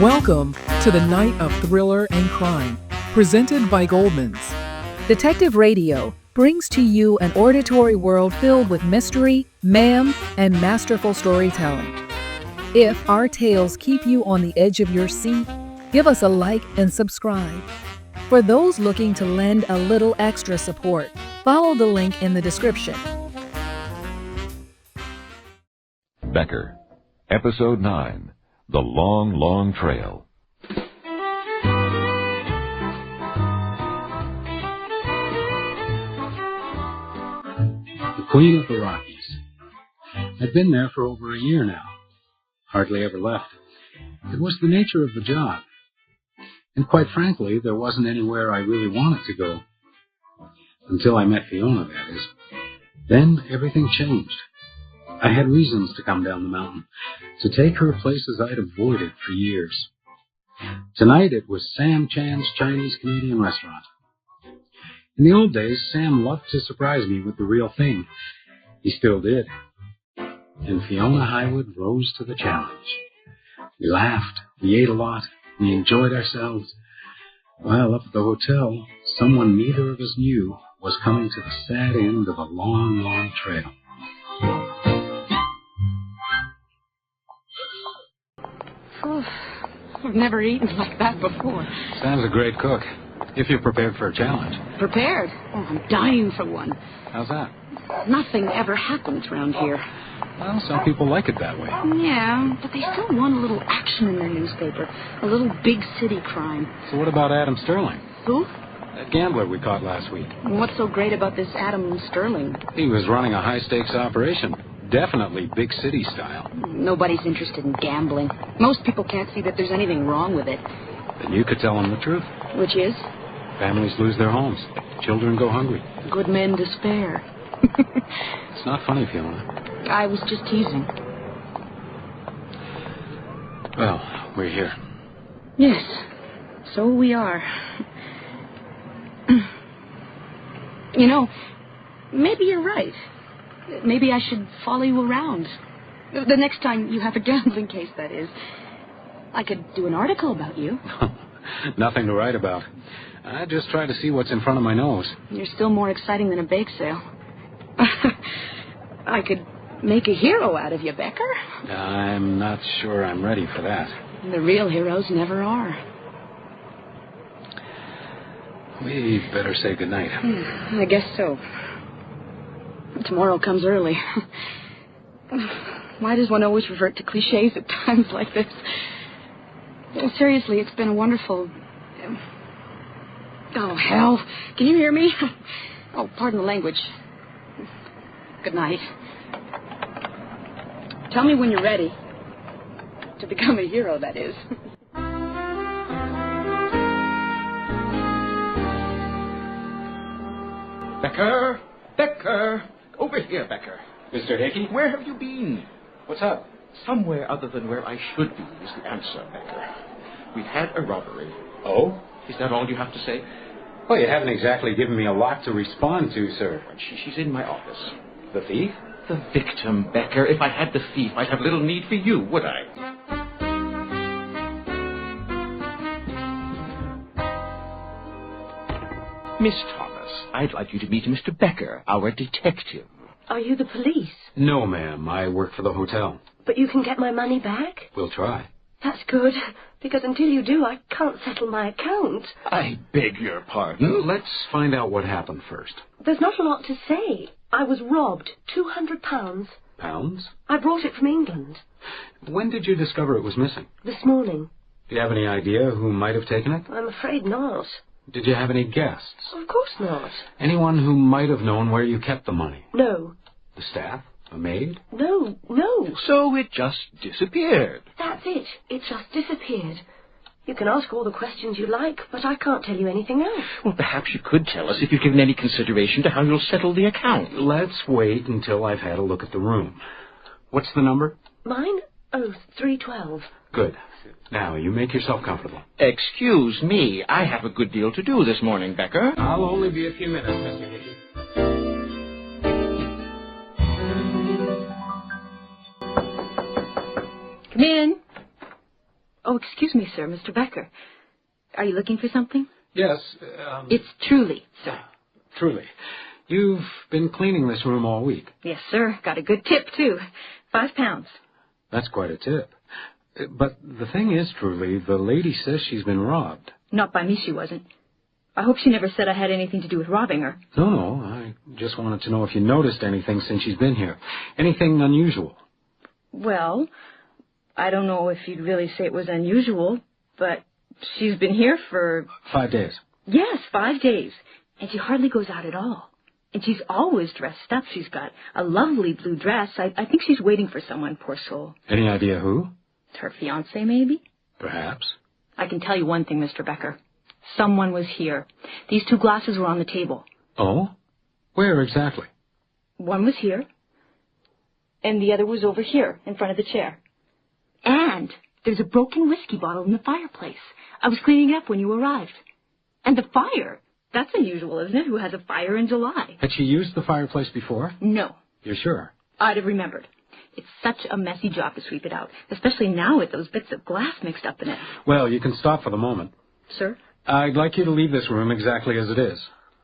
Welcome to the night of thriller and crime, presented by Goldman's. Detective Radio brings to you an auditory world filled with mystery, mayhem, and masterful storytelling. If our tales keep you on the edge of your seat, give us a like and subscribe. For those looking to lend a little extra support, follow the link in the description. Becker, Episode 9, The Long, Long Trail. The Queen of the Rockies. I'd been there for over a year now. Hardly ever left. It was the nature of the job. And quite frankly, there wasn't anywhere I really wanted to go. Until I met Fiona, that is. Then everything changed. I had reasons to come down the mountain, to take her places I'd avoided for years. Tonight it was Sam Chan's Chinese-Canadian restaurant. In the old days, Sam loved to surprise me with the real thing. He still did. And Fiona Highwood rose to the challenge. We laughed, we ate a lot, we enjoyed ourselves. While up at the hotel, someone neither of us knew was coming to the sad end of a long, long trail. Oh, I've never eaten like that before. Sam's a great cook, if you're prepared for a challenge. Prepared? Oh, I'm dying for one. How's that? Nothing ever happens around here. Well, some people like it that way. Yeah, but they still want a little action in their newspaper. A little big city crime. So what about Adam Sterling? Who? That gambler we caught last week. What's so great about this Adam Sterling? He was running a high-stakes operation. Definitely big city style. Nobody's interested in gambling. Most people can't see that there's anything wrong with it. Then you could tell them the truth. Which is? Families lose their homes. Children go hungry. Good men despair. It's not funny, Fiona. I was just teasing. Well, we're here. Yes, so we are. You know, maybe you're right. Maybe I should follow you around. The next time you have a gambling case, that is. I could do an article about you. Nothing to write about. I just try to see what's in front of my nose. You're still more exciting than a bake sale. I could make a hero out of you, Becker. I'm not sure I'm ready for that. The real heroes never are. We better say goodnight. I guess so. Tomorrow comes early. Why does one always revert to cliches at times like this? Seriously, it's been a wonderful... Oh, hell. Can you hear me? Oh, pardon the language. Good night. Tell me when you're ready. To become a hero, that is. Becker! Becker! Over here, Becker. Mr. Hickey? Where have you been? What's up? Somewhere other than where I should be is the answer, Becker. We've had a robbery. Oh? Is that all you have to say? Well, you haven't exactly given me a lot to respond to, sir. She's in my office. The thief? The victim, Becker. If I had the thief, I'd have little need for you, would I? Miss Thomas, I'd like you to meet Mr. Becker, our detective. Are you the police? No, ma'am. I work for the hotel. But you can get my money back? We'll try. That's good, because until you do, I can't settle my account. I beg your pardon? Let's find out what happened first. There's not a lot to say. I was robbed. £200. Pounds? I brought it from England. When did you discover it was missing? This morning. Do you have any idea who might have taken it? I'm afraid not. Did you have any guests? Of course not. Anyone who might have known where you kept the money? No. The staff? A maid? No. So it just disappeared. That's it. It just disappeared. You can ask all the questions you like, but I can't tell you anything else. Well, perhaps you could tell us if you've given any consideration to how you'll settle the account. Let's wait until I've had a look at the room. What's the number? Mine? Oh, 312. Good. Now, you make yourself comfortable. Excuse me, I have a good deal to do this morning, Becker. I'll only be a few minutes, Mr. Hickey. Come in. Oh, excuse me, sir, Mr. Becker. Are you looking for something? Yes, It's Truly, sir. Truly. You've been cleaning this room all week. Yes, sir. Got a good tip, too. £5. That's quite a tip. But the thing is, Truly, the lady says she's been robbed. Not by me, she wasn't. I hope she never said I had anything to do with robbing her. No, I just wanted to know if you noticed anything since she's been here. Anything unusual? Well, I don't know if you'd really say it was unusual, but she's been here for... 5 days. Yes, 5 days. And she hardly goes out at all. And she's always dressed up. She's got a lovely blue dress. I think she's waiting for someone, poor soul. Any idea who? Her fiancé, maybe? Perhaps. I can tell you one thing, Mr. Becker. Someone was here. These 2 glasses were on the table. Oh? Where exactly? One was here, and the other was over here, in front of the chair. And there's a broken whiskey bottle in the fireplace. I was cleaning it up when you arrived. And the fire. That's unusual, isn't it? Who has a fire in July? Had she used the fireplace before? No. You're sure? I'd have remembered. It's such a messy job to sweep it out, especially now with those bits of glass mixed up in it. Well, you can stop for the moment. Sir? I'd like you to leave this room exactly as it is.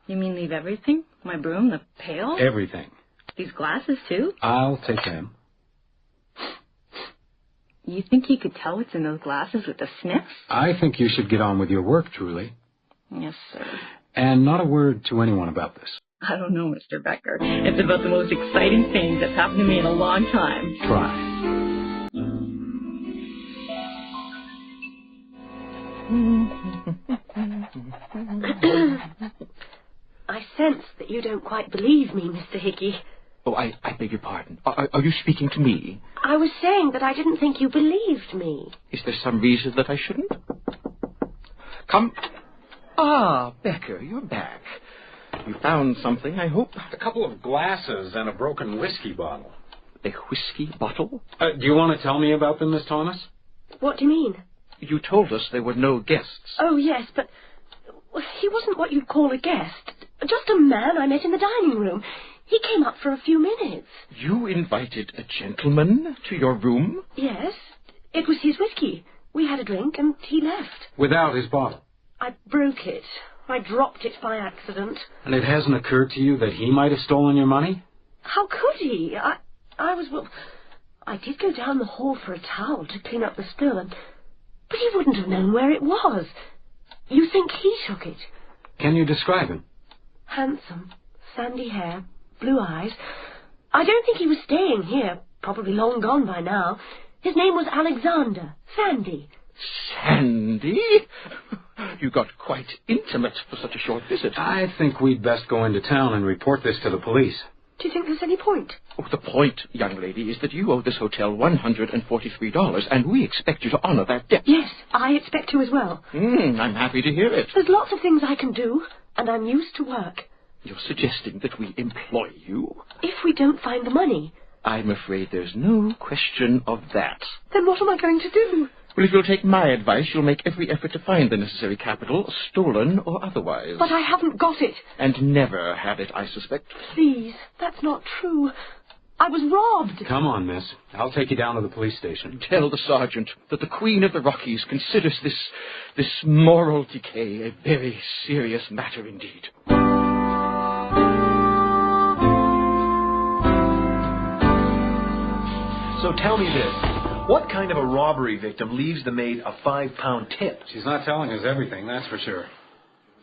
You mean leave everything? My broom, the pail? Everything. These glasses, too? I'll take them. You think you could tell what's in those glasses with the sniffs? I think you should get on with your work, Truly. Yes, sir. And not a word to anyone about this. I don't know, Mr. Becker. It's about the most exciting thing that's happened to me in a long time. Try. I sense that you don't quite believe me, Mr. Hickey. Oh, I beg your pardon. Are you speaking to me? I was saying that I didn't think you believed me. Is there some reason that I shouldn't? Come. Ah, Becker, you're back. You found something, I hope? A couple of glasses and a broken whiskey bottle. A whiskey bottle? Do you want to tell me about them, Miss Thomas? What do you mean? You told us there were no guests. Oh, yes, but he wasn't what you'd call a guest. Just a man I met in the dining room. He came up for a few minutes. You invited a gentleman to your room? Yes. It was his whiskey. We had a drink and he left. Without his bottle? I broke it. I dropped it by accident. And it hasn't occurred to you that he might have stolen your money? How could he? I did go down the hall for a towel to clean up the spill, but he wouldn't have known where it was. You think he took it? Can you describe him? Handsome, sandy hair, blue eyes. I don't think he was staying here. Probably long gone by now. His name was Alexander. Sandy. Sandy? You got quite intimate for such a short visit. I think we'd best go into town and report this to the police. Do you think there's any point? Oh, the point, young lady, is that you owe this hotel $143, and we expect you to honor that debt. Yes, I expect to as well. I'm happy to hear it. There's lots of things I can do, and I'm used to work. You're suggesting that we employ you? If we don't find the money. I'm afraid there's no question of that. Then what am I going to do? Well, if you'll take my advice, you'll make every effort to find the necessary capital, stolen or otherwise. But I haven't got it. And never had it, I suspect. Please, that's not true. I was robbed. Come on, miss. I'll take you down to the police station. Tell the sergeant that the Queen of the Rockies considers this moral decay a very serious matter indeed. So tell me this. What kind of a robbery victim leaves the maid a £5 tip? She's not telling us everything, that's for sure.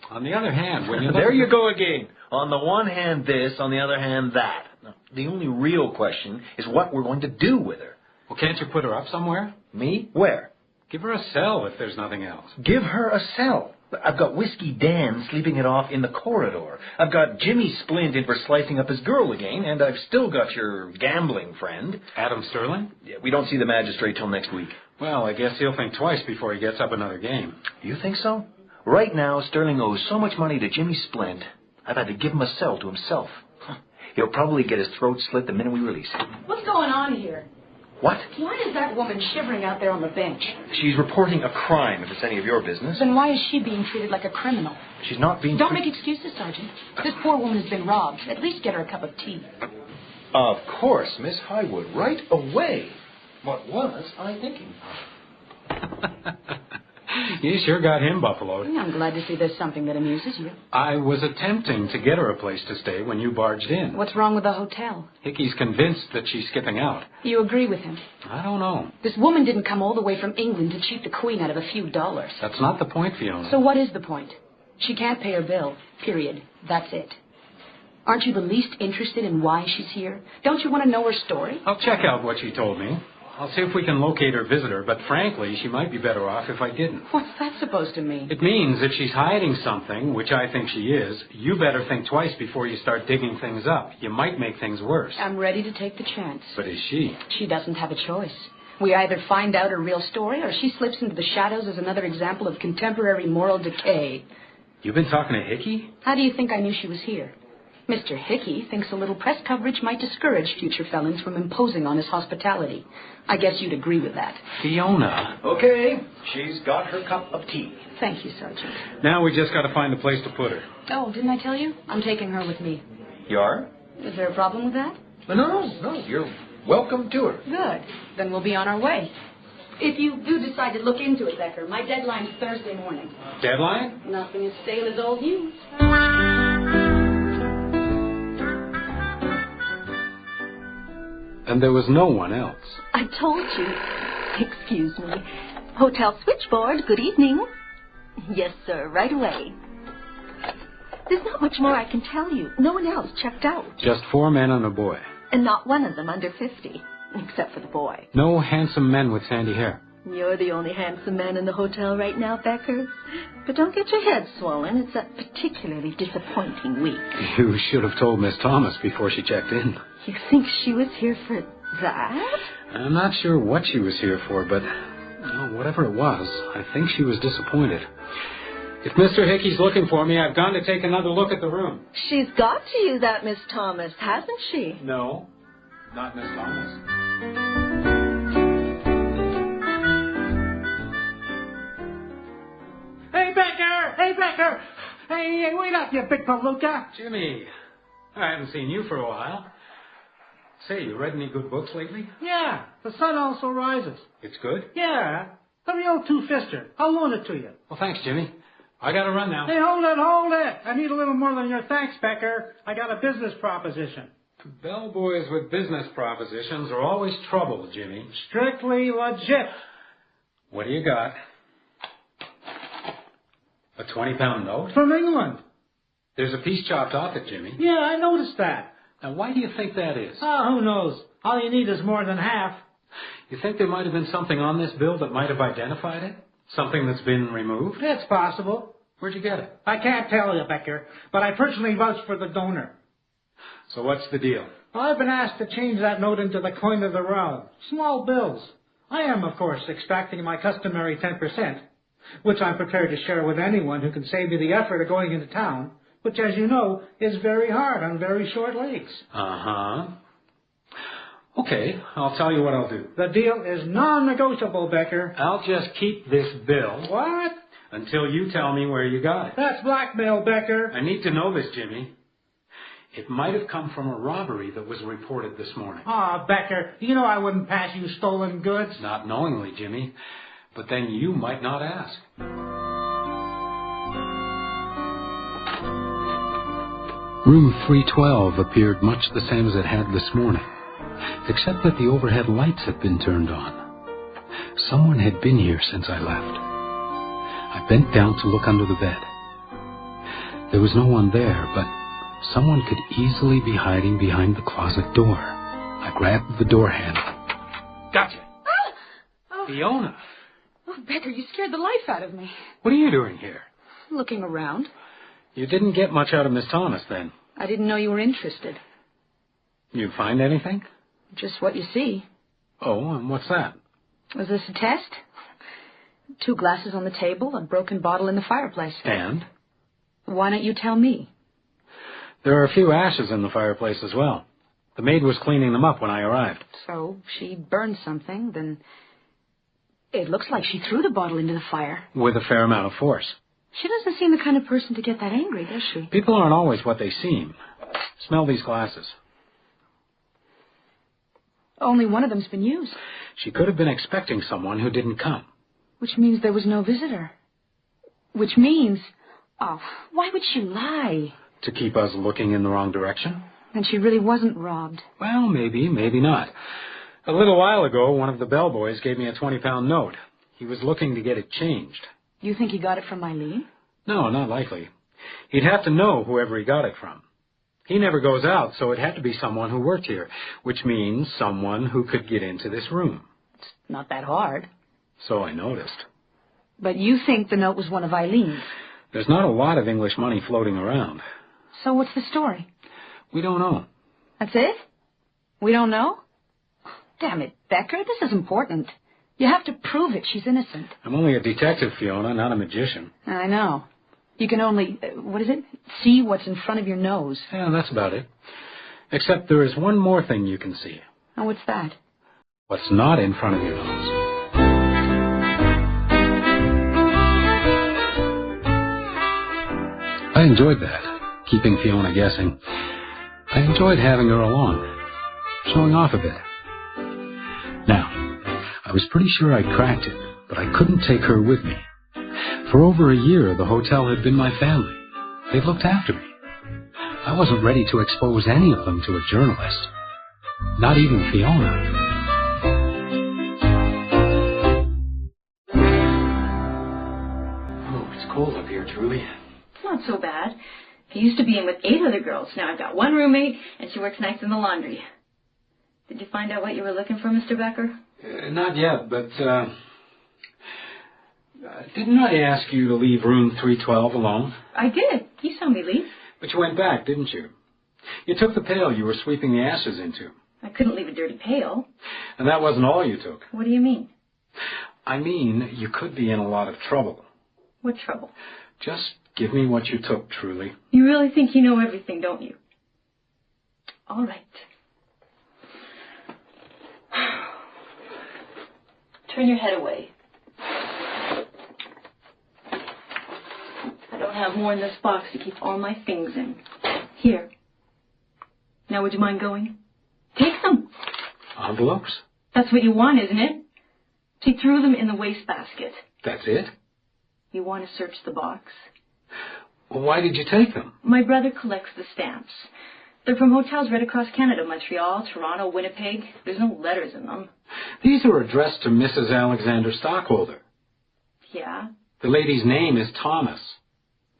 On the other hand, when you There you go again. On the one hand this, on the other hand that. Now, the only real question is what we're going to do with her. Well, can't you put her up somewhere? Me? Where? Give her a cell if there's nothing else. Give her a cell. I've got Whiskey Dan sleeping it off in the corridor. I've got Jimmy Splint in for slicing up his girl again, and I've still got your gambling friend. Adam Sterling? Yeah, we don't see the magistrate till next week. Well, I guess he'll think twice before he gets up another game. You think so? Right now, Sterling owes so much money to Jimmy Splint, I've had to give him a cell to himself. He'll probably get his throat slit the minute we release him. What's going on here? What? Why is that woman shivering out there on the bench? She's reporting a crime, if it's any of your business. Then why is she being treated like a criminal? She's not being... Don't make excuses, Sergeant. This poor woman has been robbed. At least get her a cup of tea. Of course, Miss Highwood, right away. What was I thinking of? You sure got him buffaloed. I'm glad to see there's something that amuses you. I was attempting to get her a place to stay when you barged in. What's wrong with the hotel? Hickey's convinced that she's skipping out. You agree with him? I don't know. This woman didn't come all the way from England to cheat the Queen out of a few dollars. That's not the point, Fiona. So what is the point? She can't pay her bill. Period. That's it. Aren't you the least interested in why she's here? Don't you want to know her story? I'll check out what she told me. I'll see if we can locate her visitor, but frankly, she might be better off if I didn't. What's that supposed to mean? It means if she's hiding something, which I think she is, you better think twice before you start digging things up. You might make things worse. I'm ready to take the chance. But is she? She doesn't have a choice. We either find out her real story or she slips into the shadows as another example of contemporary moral decay. You've been talking to Hickey? How do you think I knew she was here? Mr. Hickey thinks a little press coverage might discourage future felons from imposing on his hospitality. I guess you'd agree with that. Fiona. Okay, she's got her cup of tea. Thank you, Sergeant. Now we just got to find a place to put her. Oh, didn't I tell you? I'm taking her with me. You are? Is there a problem with that? No, you're welcome to her. Good. Then we'll be on our way. If you do decide to look into it, Becker, my deadline's Thursday morning. Deadline? Nothing as stale as old news. And there was no one else. I told you. Excuse me. Hotel switchboard, good evening. Yes, sir, right away. There's not much more I can tell you. No one else checked out. Just 4 men and a boy. And not one of them under 50, except for the boy. No handsome men with sandy hair. You're the only handsome man in the hotel right now, Becker. But don't get your head swollen. It's a particularly disappointing week. You should have told Miss Thomas before she checked in. You think she was here for that? I'm not sure what she was here for, but whatever it was, I think she was disappointed. If Mr. Hickey's looking for me, I've gone to take another look at the room. She's got to you, that Miss Thomas, hasn't she? No, not Miss Thomas. Hey, Becker! Hey, Becker! Hey, wait up, you big palooka! Jimmy, I haven't seen you for a while. Say, you read any good books lately? Yeah, The Sun Also Rises. It's good? Yeah, the real two-fister. I'll loan it to you. Well, thanks, Jimmy. I gotta run now. Hey, hold it! I need a little more than your thanks, Becker. I got a business proposition. Bellboys with business propositions are always trouble, Jimmy. Strictly legit. What do you got? A 20-pound note? From England. There's a piece chopped off it, Jimmy. Yeah, I noticed that. Now, why do you think that is? Who knows? All you need is more than half. You think there might have been something on this bill that might have identified it? Something that's been removed? It's possible. Where'd you get it? I can't tell you, Becker, but I personally vouch for the donor. So what's the deal? Well, I've been asked to change that note into the coin of the realm. Small bills. I am, of course, extracting my customary 10%, which I'm prepared to share with anyone who can save me the effort of going into town, which, as you know, is very hard on very short legs. Uh-huh. Okay, I'll tell you what I'll do. The deal is non-negotiable, Becker. I'll just keep this bill. What? Until you tell me where you got it. That's blackmail, Becker. I need to know this, Jimmy. It might have come from a robbery that was reported this morning. Becker, you know I wouldn't pass you stolen goods. Not knowingly, Jimmy. But then you might not ask. Room 312 appeared much the same as it had this morning, except that the overhead lights had been turned on. Someone had been here since I left. I bent down to look under the bed. There was no one there, but someone could easily be hiding behind the closet door. I grabbed the door handle. Gotcha! Fiona! Oh, Becker, you scared the life out of me. What are you doing here? Looking around. You didn't get much out of Miss Thomas, then. I didn't know you were interested. You find anything? Just what you see. Oh, and what's that? Was this a test? 2 glasses on the table, a broken bottle in the fireplace. And? Why don't you tell me? There are a few ashes in the fireplace as well. The maid was cleaning them up when I arrived. So, she burned something, then... It looks like she threw the bottle into the fire. With a fair amount of force. She doesn't seem the kind of person to get that angry, does she? People aren't always what they seem. Smell these glasses. Only one of them's been used. She could have been expecting someone who didn't come. Which means there was no visitor. Which means... Oh, why would she lie? To keep us looking in the wrong direction? And she really wasn't robbed. Well, maybe, maybe not. A little while ago, one of the bellboys gave me a 20-pound note. He was looking to get it changed. You think he got it from Eileen? No, not likely. He'd have to know whoever he got it from. He never goes out, so it had to be someone who worked here, which means someone who could get into this room. It's not that hard. So I noticed. But you think the note was one of Eileen's? There's not a lot of English money floating around. So what's the story? We don't know. That's it? We don't know? Damn it, Becker, this is important. You have to prove it. She's innocent. I'm only a detective, Fiona, not a magician. I know. You can only, see what's in front of your nose. Yeah, that's about it. Except there is one more thing you can see. And what's that? What's not in front of your nose. I enjoyed that, keeping Fiona guessing. I enjoyed having her along, showing off a bit. Now, I was pretty sure I'd cracked it, but I couldn't take her with me. For over a year, the hotel had been my family. They'd looked after me. I wasn't ready to expose any of them to a journalist. Not even Fiona. Oh, it's cold up here, truly. Not so bad. I used to be in with 8 other girls. Now I've got one roommate, and she works nights in the laundry. Did you find out what you were looking for, Mr. Becker? Not yet, but, didn't I ask you to leave room 312 alone? I did. You saw me leave. But you went back, didn't you? You took the pail you were sweeping the ashes into. I couldn't leave a dirty pail. And that wasn't all you took. What do you mean? I mean, you could be in a lot of trouble. What trouble? Just give me what you took, truly. You really think you know everything, don't you? All right. Turn your head away. I don't have more in this box to keep all my things in. Here. Now, would you mind going? Take them. Envelopes? That's what you want, isn't it? She threw them in the wastebasket. That's it? You want to search the box? Well, why did you take them? My brother collects the stamps. They're from hotels right across Canada, Montreal, Toronto, Winnipeg. There's no letters in them. These are addressed to Mrs. Alexander Stockholder. Yeah? The lady's name is Thomas.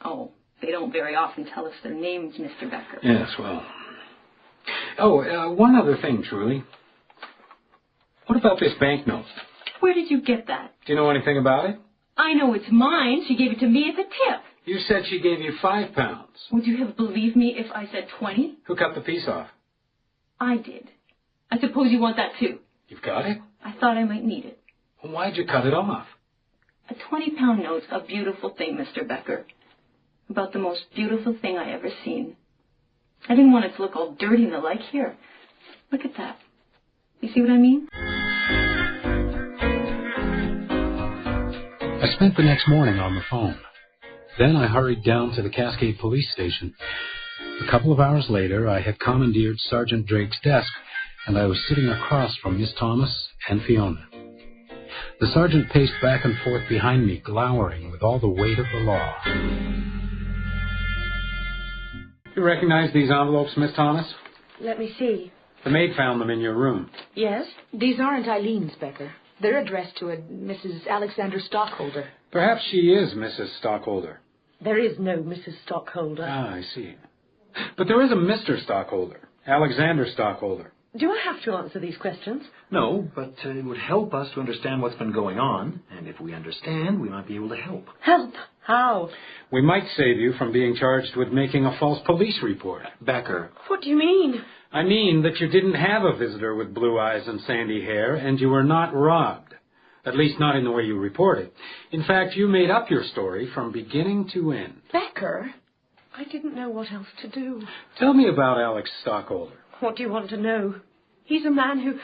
Oh, they don't very often tell us their names, Mr. Becker. Yes, well. Oh, one other thing, truly. What about this banknote? Where did you get that? Do you know anything about it? I know it's mine. She gave it to me as a tip. You said she gave you 5 pounds. Would you have believed me if I said 20? Who cut the piece off? I did. I suppose you want that too. You've got it? I thought I might need it. Well, why'd you cut it off? A 20-pound note's a beautiful thing, Mr. Becker. About the most beautiful thing I ever seen. I didn't want it to look all dirty and the like. Here, look at that. You see what I mean? I spent the next morning on the phone. Then I hurried down to the Cascade police station. A couple of hours later, I had commandeered Sergeant Drake's desk, and I was sitting across from Miss Thomas and Fiona. The sergeant paced back and forth behind me, glowering with all the weight of the law. You recognize these envelopes, Miss Thomas? Let me see. The maid found them in your room. Yes? These aren't Eileen's, Becker. They're addressed to a Mrs. Alexander Stockholder. Perhaps she is Mrs. Stockholder. There is no Mrs. Stockholder. Ah, I see. But there is a Mr. Stockholder, Alexander Stockholder. Do I have to answer these questions? No, but it would help us to understand what's been going on, and if we understand, we might be able to help. Help? How? We might save you from being charged with making a false police report. Becker. What do you mean? I mean that you didn't have a visitor with blue eyes and sandy hair, and you were not robbed. At least not in the way you reported. In fact, you made up your story from beginning to end. Becker? I didn't know what else to do. Tell me about Alex Stockholder. What do you want to know? He's a man who...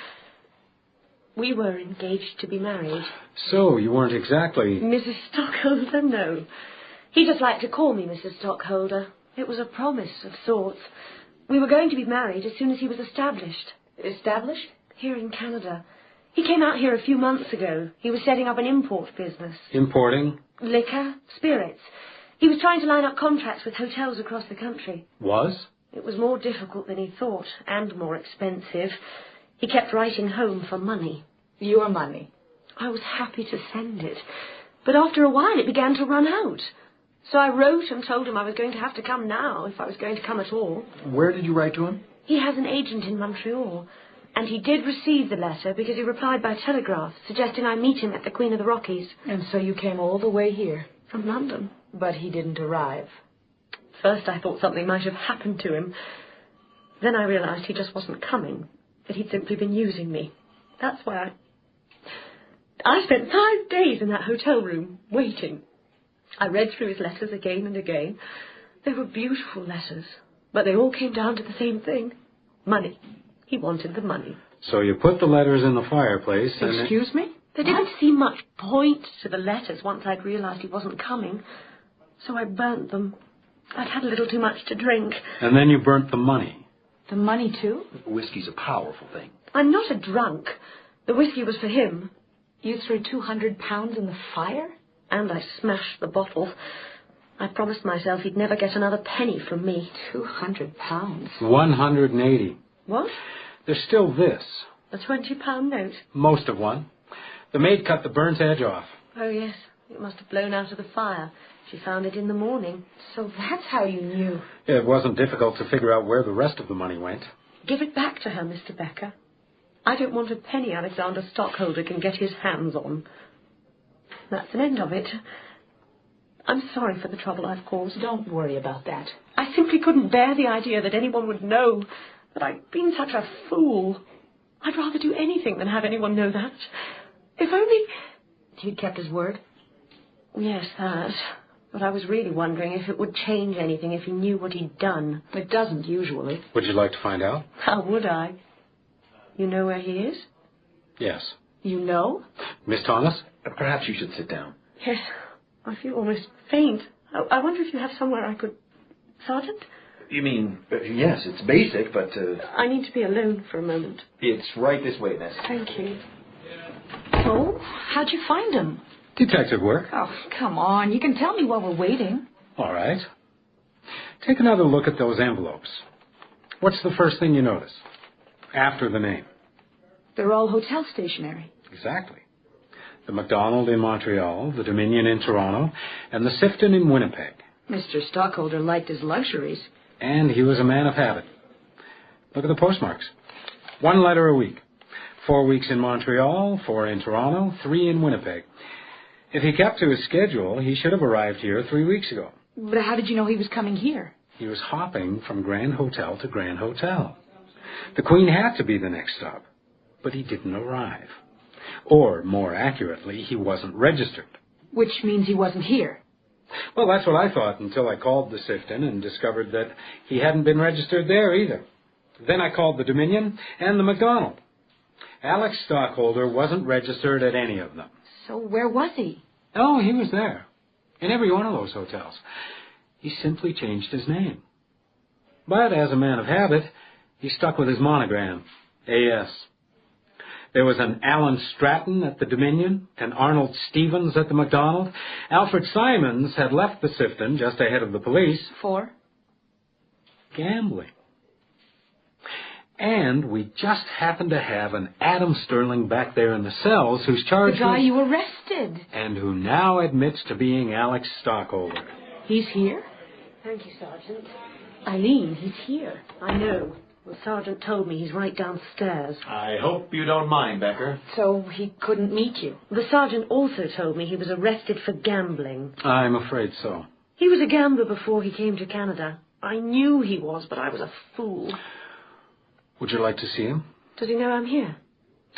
We were engaged to be married. So, you weren't exactly... Mrs. Stockholder, no. He just liked to call me Mrs. Stockholder. It was a promise of sorts. We were going to be married as soon as he was established. Established? Here in Canada. He came out here a few months ago. He was setting up an import business. Importing? Liquor, spirits. He was trying to line up contracts with hotels across the country. Was? It was more difficult than he thought, and more expensive. He kept writing home for money. Your money? I was happy to send it, but after a while it began to run out. So I wrote and told him I was going to have to come now, if I was going to come at all. Where did you write to him? He has an agent in Montreal, and he did receive the letter because he replied by telegraph, suggesting I meet him at the Queen of the Rockies. And so you came all the way here? From London. But he didn't arrive. First I thought something might have happened to him. Then I realized he just wasn't coming, that he'd simply been using me. That's why I spent 5 days in that hotel room, waiting. I read through his letters again and again. They were beautiful letters, but they all came down to the same thing. Money. He wanted the money. So you put the letters in the fireplace and... Excuse me? There didn't seem much point to the letters once I'd realized he wasn't coming. So I burnt them. I'd had a little too much to drink. And then you burnt the money. The money, too? Whiskey's a powerful thing. I'm not a drunk. The whiskey was for him. You threw 200 pounds in the fire? And I smashed the bottle. I promised myself he'd never get another penny from me. 200 pounds? 180. What? There's still this. A £20 note? Most of one. The maid cut the burnt edge off. Oh, yes. It must have blown out of the fire. She found it in the morning. So that's how you knew. It wasn't difficult to figure out where the rest of the money went. Give it back to her, Mr. Becker. I don't want a penny Alexander Stockholder can get his hands on. That's an end of it. I'm sorry for the trouble I've caused. Don't worry about that. I simply couldn't bear the idea that anyone would know that I'd been such a fool. I'd rather do anything than have anyone know that. If only... He'd kept his word? Yes, that. But I was really wondering if it would change anything if he knew what he'd done. It doesn't usually. Would you like to find out? How would I? You know where he is? Yes. You know? Miss Thomas? Perhaps you should sit down. Yes. I feel almost faint. I wonder if you have somewhere I could... Sergeant? You mean, yes, it's basic, but... I need to be alone for a moment. It's right this way, Ness. Thank you. Oh? How'd you find him? Detective work. Oh, come on. You can tell me while we're waiting. All right. Take another look at those envelopes. What's the first thing you notice? After the name. They're all hotel stationery. Exactly. The MacDonald in Montreal, the Dominion in Toronto, and the Sifton in Winnipeg. Mr. Stockholder liked his luxuries. And he was a man of habit. Look at the postmarks. 1 letter a week. 4 weeks in Montreal, 4 in Toronto, 3 in Winnipeg. If he kept to his schedule, he should have arrived here 3 weeks ago. But how did you know he was coming here? He was hopping from Grand Hotel to Grand Hotel. The Queen had to be the next stop, but he didn't arrive. Or, more accurately, he wasn't registered. Which means he wasn't here. Well, that's what I thought until I called the Sifton and discovered that he hadn't been registered there either. Then I called the Dominion and the MacDonald. Alex Stockholder wasn't registered at any of them. So where was he? Oh, he was there. In every one of those hotels. He simply changed his name. But as a man of habit, he stuck with his monogram, A.S. There was an Alan Stratton at the Dominion, an Arnold Stevens at the MacDonald. Alfred Simons had left the Sifton just ahead of the police. For? Gambling. And we just happened to have an Adam Sterling back there in the cells who's charged The guy with... you arrested. And who now admits to being Alex Stockholder. He's here? Thank you, Sergeant. Eileen, he's here. I know. The sergeant told me he's right downstairs. I hope you don't mind, Becker. So he couldn't meet you? The sergeant also told me he was arrested for gambling. I'm afraid so. He was a gambler before he came to Canada. I knew he was, but I was a fool. Would you like to see him? Does he know I'm here?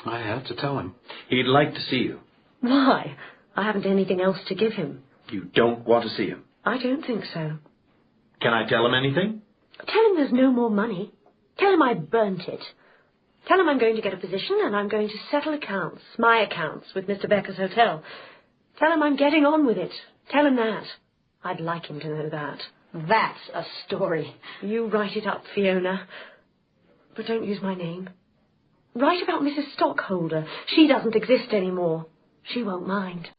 I have to tell him. He'd like to see you. Why? I haven't anything else to give him. You don't want to see him? I don't think so. Can I tell him anything? Tell him there's no more money. Tell him I burnt it. Tell him I'm going to get a position and I'm going to settle accounts, my accounts, with Mr. Becker's hotel. Tell him I'm getting on with it. Tell him that. I'd like him to know that. That's a story. You write it up, Fiona. But don't use my name. Write about Mrs. Stockholder. She doesn't exist anymore. She won't mind.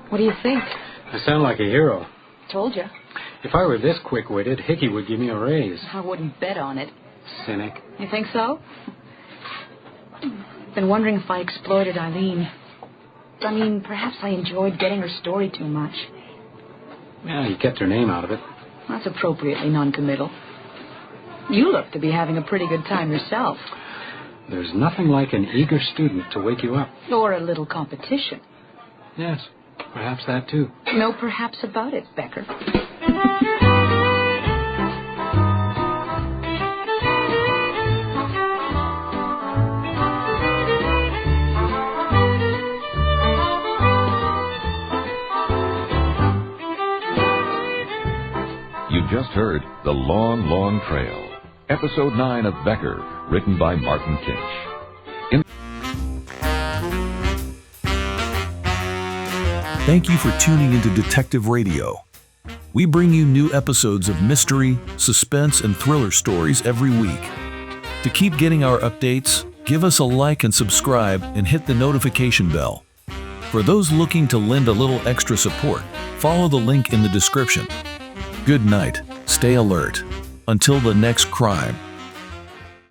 What do you think? I sound like a hero. Told you. If I were this quick-witted, Hickey would give me a raise. I wouldn't bet on it. Cynic. You think so? Been wondering if I exploited Eileen. I mean, perhaps I enjoyed getting her story too much. Yeah, you kept her name out of it. That's appropriately non-committal. You look to be having a pretty good time yourself. There's nothing like an eager student to wake you up. Or a little competition. Yes, perhaps that too. No perhaps about it, Becker. You just heard The Long, Long Trail, Episode 9 of Becker, written by Martin Kinch. Thank you for tuning into Detective Radio. We bring you new episodes of mystery, suspense, and thriller stories every week. To keep getting our updates, give us a like and subscribe and hit the notification bell. For those looking to lend a little extra support, follow the link in the description. Good night. Stay alert. Until the next crime.